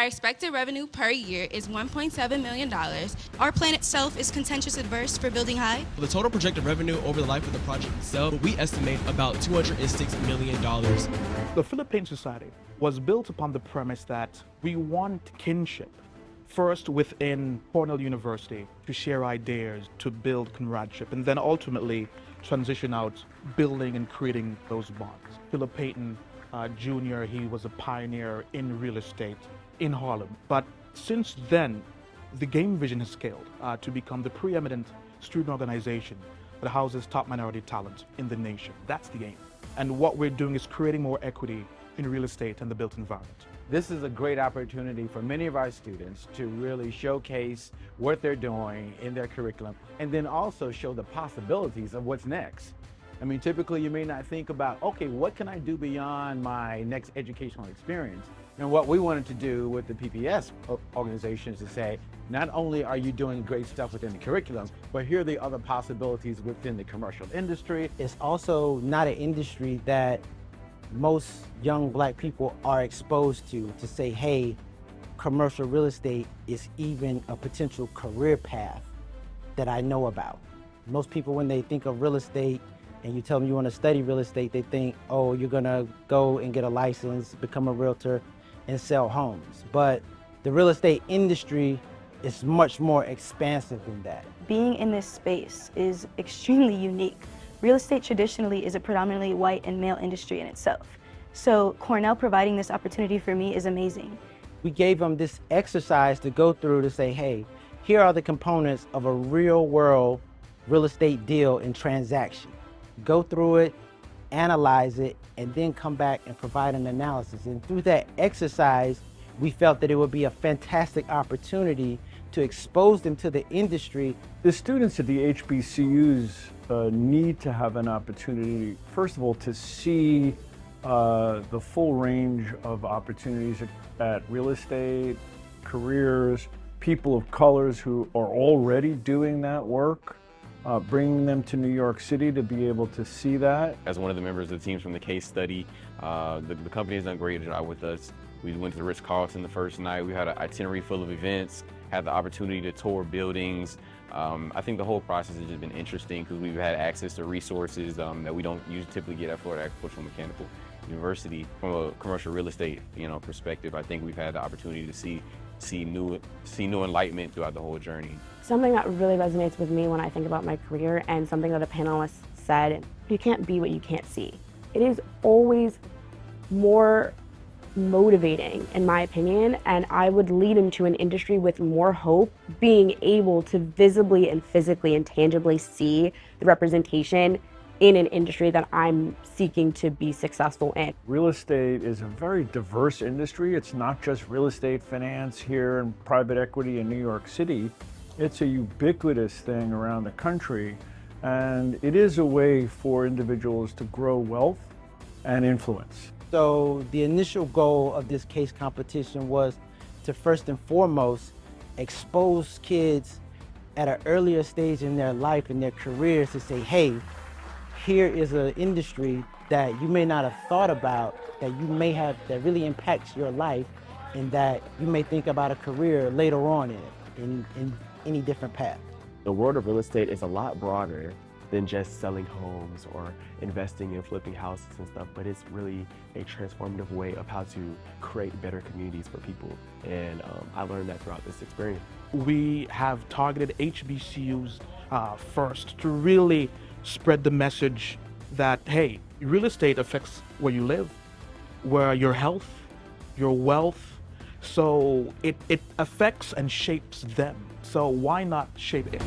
Our expected revenue per year is $1.7 million. Our plan itself is contentious adverse for building high. The total projected revenue over the life of the project itself, we estimate about $206 million. The Payton Society was built upon the premise that we want kinship, first within Cornell University, to share ideas, to build comradeship, and then ultimately transition out, building and creating those bonds. Philip Payton Jr., he was a pioneer in real estate in Harlem. But since then, the Game Vision has scaled to become the preeminent student organization that houses top minority talent in the nation. That's the aim. And what we're doing is creating more equity in real estate and the built environment. This is a great opportunity for many of our students to really showcase what they're doing in their curriculum and then also show the possibilities of what's next. I mean, typically you may not think about, okay, what can I do beyond my next educational experience? And what we wanted to do with the PPS organization is to say, not only are you doing great stuff within the curriculum, but here are the other possibilities within the commercial industry. It's also not an industry that most young Black people are exposed to say, hey, commercial real estate is even a potential career path that I know about. Most people, when they think of real estate and you tell them you want to study real estate, they think, oh, you're gonna go and get a license, become a realtor, and sell homes. But the real estate industry is much more expansive than that. Being in this space is extremely unique. Real estate traditionally is a predominantly white and male industry in itself. So Cornell providing this opportunity for me is amazing. We gave them this exercise to go through to say, hey, here are the components of a real world real estate deal and transaction. Go through it, analyze it, and then come back and provide an analysis. And through that exercise, we felt that it would be a fantastic opportunity to expose them to the industry. The students at the HBCUs need to have an opportunity, first of all, to see the full range of opportunities at real estate, careers, people of colors who are already doing that work, bringing them to New York City to be able to see that. As one of the members of the teams from the case study, the company has done a great job with us. We went to the Ritz-Carlton the first night. We had an itinerary full of events, had the opportunity to tour buildings. I think the whole process has just been interesting because we've had access to resources that we don't usually typically get at Florida Agricultural Mechanical University. From a commercial real estate, perspective, I think we've had the opportunity to see new enlightenment throughout the whole journey. Something that really resonates with me when I think about my career, and something that a panelist said, you can't be what you can't see. It is always more motivating, in my opinion, and I would lead into an industry with more hope, being able to visibly and physically and tangibly see the representation in an industry that I'm seeking to be successful in. Real estate is a very diverse industry. It's not just real estate finance here and private equity in New York City. It's a ubiquitous thing around the country, and it is a way for individuals to grow wealth and influence. So the initial goal of this case competition was to first and foremost expose kids at an earlier stage in their life and their careers to say, hey, here is an industry that you may not have thought about, that you may have, that really impacts your life, and that you may think about a career later on in any different path. The world of real estate is a lot broader than just selling homes or investing and flipping houses and stuff, but it's really a transformative way of how to create better communities for people. And I learned that throughout this experience. We have targeted HBCUs first to really spread the message that, hey, real estate affects where you live, where your health, your wealth, so it affects and shapes them. So why not shape it?